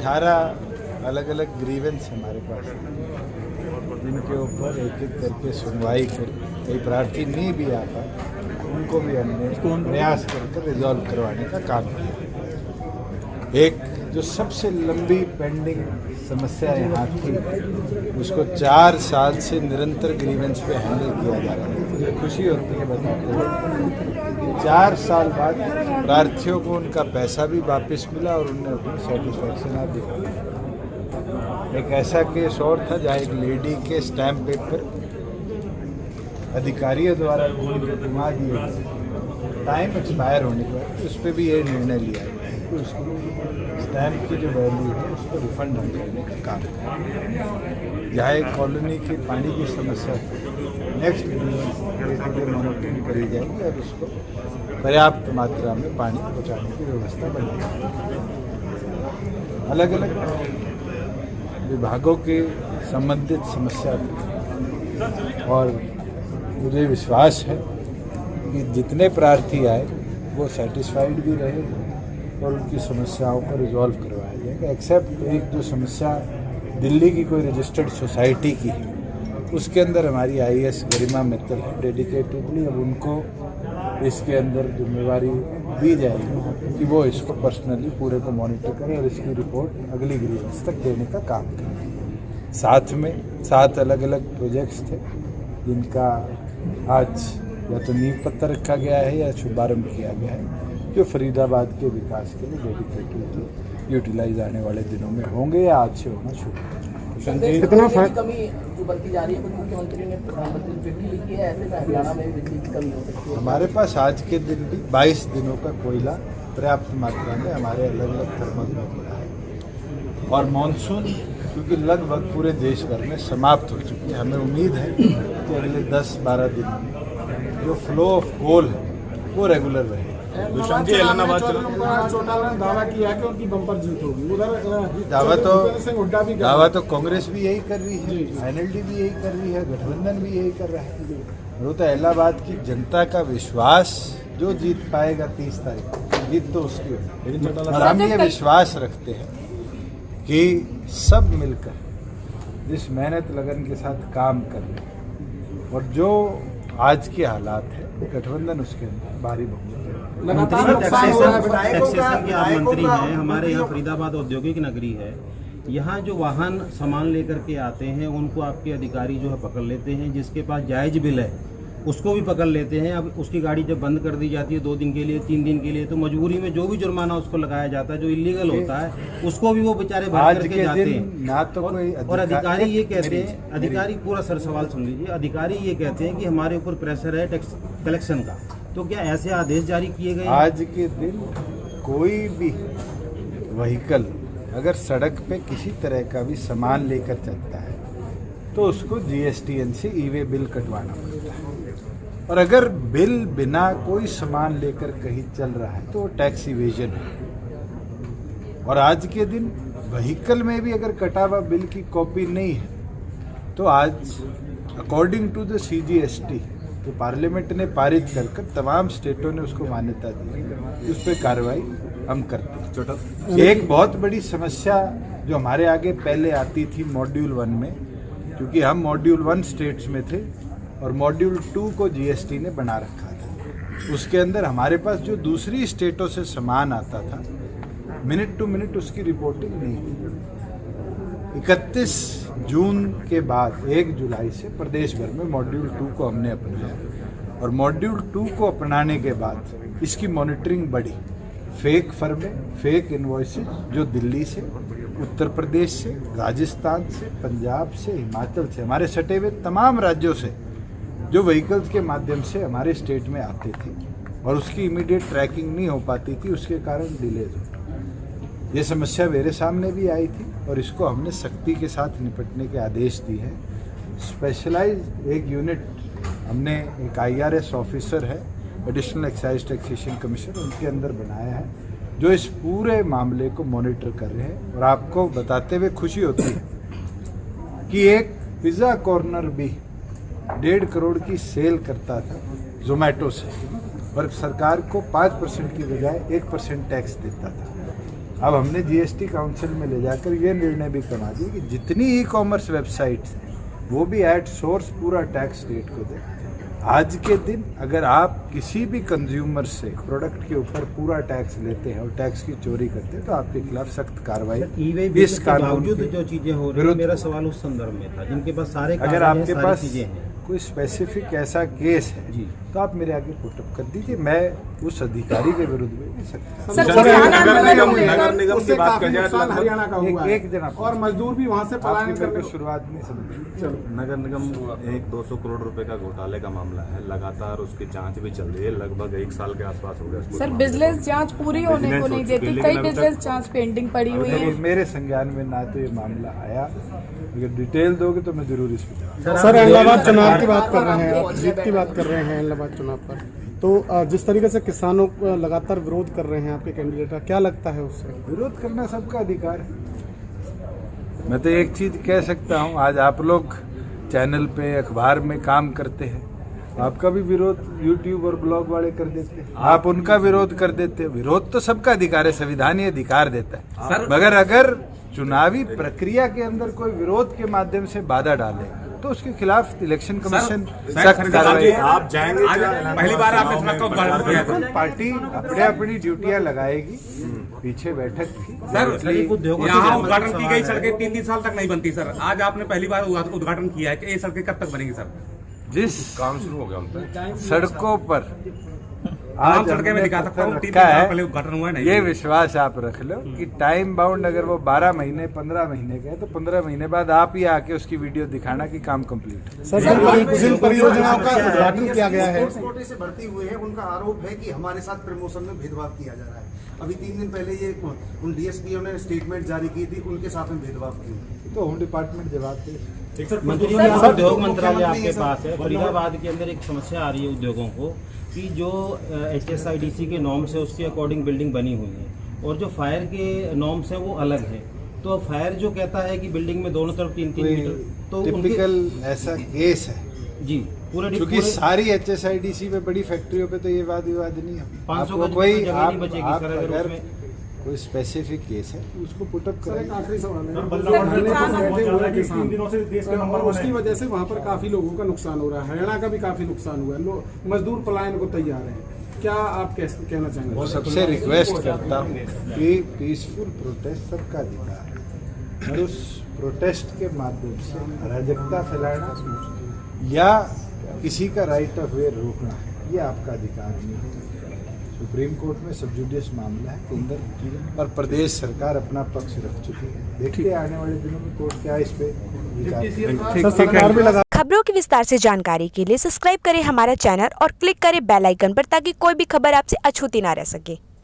18 अलग अलग ग्रीवेंस हमारे पास जिनके ऊपर एक एक करके सुनवाई कर कई प्रार्थी नहीं भी आ पाए, उनको भी हमने प्रयास करके रिजॉल्व करवाने का काम किया। एक जो सबसे लंबी पेंडिंग समस्या यहाँ थी, उसको 4 साल से निरंतर ग्रीवेंस पे हैंडल किया जा रहा है। मुझे खुशी होती है बताते हुए 4 साल बाद प्रार्थियों को उनका पैसा भी वापस मिला और उन्हें अपनी सेटिस्फैक्शन आप दिखाई। एक ऐसा केस और था जहाँ एक लेडी के स्टैम्प पेपर अधिकारियों द्वारा घुमा दिए गए, टाइम एक्सपायर होने के बाद उस पर भी ये निर्णय लिया गया कि उसको स्टैम्प की जो वैल्यू है उसको रिफंड करने का काम है। जहाँ एक कॉलोनी की पानी की समस्या नेक्स्ट मॉनिटरिंग करी जाएगी और उसको पर्याप्त मात्रा में पानी पहुँचाने की व्यवस्था बनाई। अलग अलग विभागों के संबंधित समस्या और मुझे विश्वास है कि जितने प्रार्थी आए वो सेटिस्फाइड भी रहे और उनकी समस्याओं को रिजॉल्व करवाया जाएगा। एक्सेप्ट एक जो समस्या दिल्ली की कोई रजिस्टर्ड सोसाइटी की है, उसके अंदर हमारी IAS गरिमा मित्तल है, डेडिकेटेडली अब उनको इसके अंदर जिम्मेवारी दी जाएगी कि वो इसको पर्सनली पूरे को मॉनिटर करें और इसकी रिपोर्ट अगली ग्रीवेंस तक देने का काम करें। साथ में 7 अलग अलग प्रोजेक्ट्स थे जिनका आज या तो नींव पत्थर रखा गया है या शुभारंभ किया गया है, जो फरीदाबाद के विकास के लिए डेडिकेटेड यूटिलाइज आने वाले दिनों में होंगे या आज से होना शुरू होगा। कितना कमी जो बढ़ती जा रही है, मुख्यमंत्री ने प्रधानमंत्री को चिट्ठी लिखी है, ऐसे में हरियाणा में बिजली की कमी हो सकती है। हमारे पास आज के दिन भी 22 दिनों का कोयला पर्याप्त मात्रा में हमारे अलग अलग थर्मल में पड़ा है और मानसून क्योंकि लगभग पूरे देश भर में समाप्त हो चुकी है। हमें उम्मीद है कि अगले 10-12 दिन में जो फ्लो ऑफ कोल है वो रेगुलर रहे। दुष्यंत जी एलनाबाद चौटाला ने दावा किया है कि उनकी बम्पर जीत होगी। उधर दावा तो कांग्रेस भी यही कर रही है, NLD भी यही कर रही है, गठबंधन भी यही कर रहा है। वो तो इलाहाबाद की जनता का विश्वास जो जीत पाएगा 30 तारीख जीत तो उसकी होगी। और हम ये विश्वास रखते हैं कि सब मिलकर जिस मेहनत लगन के साथ काम कर रहे हैं और जो आज के हालात है, गठबंधन उसके अंदर भारी बहुमत टैक्सेशन के आप मंत्री हैं। हमारे यहाँ फरीदाबाद औद्योगिक नगरी है, यहाँ जो वाहन सामान लेकर के आते हैं उनको आपके अधिकारी जो है पकड़ लेते हैं, जिसके पास जायज बिल है उसको भी पकड़ लेते हैं। अब उसकी गाड़ी जब बंद कर दी जाती है 2 दिन के लिए 3 दिन के लिए, तो मजबूरी में जो भी जुर्माना उसको लगाया जाता है जो इलीगल होता है उसको भी वो बेचारे भर करके जाते हैं। ना तो और अधिकारी ये कहते हैं, अधिकारी पूरा सर सवाल सुन लीजिए, अधिकारी ये कहते हैं कि हमारे ऊपर प्रेशर है टैक्स कलेक्शन का, तो क्या ऐसे आदेश जारी किए गए? आज के दिन कोई भी व्हीकल अगर सड़क पे किसी तरह का भी सामान लेकर चलता है तो उसको GSTN से ई-वे बिल कटवाना पड़ता है और अगर बिल बिना कोई सामान लेकर कहीं चल रहा है तो वो टैक्स इवेजन है। और आज के दिन व्हीकल में भी अगर कटा हुआ बिल की कॉपी नहीं है तो आज अकॉर्डिंग टू द CGST जो पार्लियामेंट ने पारित कर तमाम स्टेटों ने उसको मान्यता दी, उस पर कार्रवाई हम करते हैं। एक बहुत बड़ी समस्या जो हमारे आगे पहले आती थी मॉड्यूल 1 में, क्योंकि हम मॉड्यूल 1 स्टेट्स में थे और मॉड्यूल 2 को GST ने बना रखा था, उसके अंदर हमारे पास जो दूसरी स्टेटों से सामान आता था मिनट टू मिनट उसकी रिपोर्टिंग नहीं थी। 31 जून के बाद 1 जुलाई से प्रदेश भर में मॉड्यूल 2 को हमने अपनाया और मॉड्यूल 2 को अपनाने के बाद इसकी मॉनिटरिंग बढ़ी। फेक फर्में, फेक इनवॉइसेस जो दिल्ली से, उत्तर प्रदेश से, राजस्थान से, पंजाब से, हिमाचल से, हमारे सटे हुए तमाम राज्यों से जो व्हीकल्स के माध्यम से हमारे स्टेट में आते थे और उसकी इमीडिएट ट्रैकिंग नहीं हो पाती थी, उसके कारण डिलेज हो। ये समस्या मेरे सामने भी आई थी और इसको हमने सख्ती के साथ निपटने के आदेश दिए हैं। स्पेशलाइज एक यूनिट हमने, एक IRS ऑफिसर है, एडिशनल एक्साइज टैक्सेशन कमीशन, उनके अंदर बनाया है जो इस पूरे मामले को मॉनिटर कर रहे हैं। और आपको बताते हुए खुशी होती है कि एक पिज़्ज़ा कॉर्नर भी 1.5 करोड़ की सेल करता था जोमेटो से और सरकार को 5% की बजाय 1% टैक्स देता था। अब हमने जीएसटी काउंसिल में ले जाकर ये निर्णय भी करवा दिया कि जितनी ई कॉमर्स वेबसाइट्स हैं वो भी एट सोर्स पूरा टैक्स स्टेट को दें। आज के दिन अगर आप किसी भी कंज्यूमर से प्रोडक्ट के ऊपर पूरा टैक्स लेते हैं और टैक्स की चोरी करते हैं तो आपके खिलाफ सख्त कार्रवाई इस कानून बावजूद के जो चीजें हो रही हैं, मेरा सवाल उस संदर्भ में था जिनके पास सारे अगर कागज हैं, आपके सारी पास चीजें हैं कोई स्पेसिफिक ऐसा केस है जी। तो आप मेरे आगे पुटअप कर दीजिए, मैं उस अधिकारी के विरुद्ध भी नहीं सकता। सर, नगर निगम की बात कर जाए हरियाणा का हुआ है एक जनाब और मजदूर भी वहाँ से पलायन आपने मेरे करने को शुरुआत नहीं समझी। चलो नगर निगम 200 करोड़ रुपए का घोटाले का मामला है, लगातार उसकी जांच भी चल रही है, लगभग 1 साल के आसपास हो गया इसको। सर, बिजनेस जांच पूरी होने को नहीं देती, कई बिजनेस जांच पेंडिंग पड़ी हुई है। मेरे संज्ञान में ना तो ये मामला आया, अगर डिटेल दोगे तो मैं जरूर इस पर सर इलाहाबाद चुनाव की बात कर रहे हैं आप, जीत की बात कर रहे हैं इलाहाबाद चुनाव पर, तो जिस तरीके से किसानों को लगातार विरोध कर रहे हैं आपके कैंडिडेट का, क्या लगता है उससे? विरोध करना सबका अधिकार है। मैं तो एक चीज कह सकता हूँ, आज आप लोग चैनल पे अखबार में काम करते हैं, आपका भी विरोध यूट्यूब और ब्लॉग वाले कर देते हैं, आप उनका विरोध कर देते हैं। विरोध तो सबका अधिकार है, संविधान ही अधिकार देता है। मगर अगर चुनावी प्रक्रिया के अंदर कोई विरोध के माध्यम से बाधा डाले तो उसके खिलाफ इलेक्शन कमीशन सख्त कार्रवाई। आप जाएंगे पहली बार आपने सड़क का उद्घाटन किया था। पार्टी अपने अपनी ड्यूटियां लगाएगी, पीछे बैठक थी उद्योग यहाँ उद्घाटन की गई सड़कें 3 साल तक नहीं बनती सर, आज आपने पहली बार उद्घाटन किया है कि ये सड़कें कब तक बनेंगी सर? जिस काम शुरू हो गया उनका सड़कों पर आज सड़कें में दिखा सकता हूँ 3 साल पहले उद्घाटन हुआ है नहीं। ये विश्वास आप रख लो कि टाइम बाउंड अगर वो 12 महीने 15 महीने का है तो 15 महीने बाद आप ही आके उसकी वीडियो दिखाना कि काम कंप्लीट है। सर जिन परियोजनाओं का उद्घाटन किया गया है, कोटे से भर्ती हुए हैं, उनका आरोप है कि हमारे साथ प्रमोशन में भेदभाव किया जा रहा है। अभी 3 दिन पहले ये उन डीएसपीओ ने स्टेटमेंट जारी की थी, उनके साथ में भेदभाव क्यों? तो होम डिपार्टमेंट जवाब दे। मंत्री जी, उद्योग मंत्रालय आपके पास है। फरीदाबाद के अंदर एक समस्या आ रही है उद्योगों को कि जो HSIDC के नॉर्म्स है उसके अकॉर्डिंग बिल्डिंग बनी हुई है और जो फायर के नॉर्म्स है वो अलग है। तो फायर जो कहता है कि बिल्डिंग में दोनों तरफ 3-3 मीटर, तो टिपिकल ऐसा केस है जी पूरे क्योंकि सारी HSIDC में बड़ी फैक्ट्रियों पे तो ये वाद विवाद नहीं है। 500 आपको कोई जगह नहीं बचेगी आप सर अगर अगर उसमें कोई स्पेसिफिक केस है तो उसको पुटअप सर एक करें। आखिरी सवाल है, बैठे हुए किसान और उसकी वजह से वहाँ पर काफी लोगों का नुकसान हो रहा है, हरियाणा का भी काफी नुकसान हुआ है, मजदूर पलायन को तैयार है, क्या आप कहना चाहेंगे? वो सबसे रिक्वेस्ट करता हूँ कि पीसफुल प्रोटेस्ट सबका अधिकार है और उस प्रोटेस्ट के माध्यम से अराजकता फैलाना या किसी का राइट ऑफ वे रोकना ये आपका अधिकार नहीं है। सुप्रीम कोर्ट में सब जुडिशियल मामला है केंद्र और प्रदेश सरकार अपना पक्ष रख चुकी है। देखिए आने वाले दिनों में कोर्ट क्या इस पे विचार सरकार भी लगा। खबरों की विस्तार से जानकारी के लिए सब्सक्राइब करें हमारा चैनल और क्लिक करें बेल आइकन पर ताकि कोई भी खबर आपसे अछूती ना रह सके।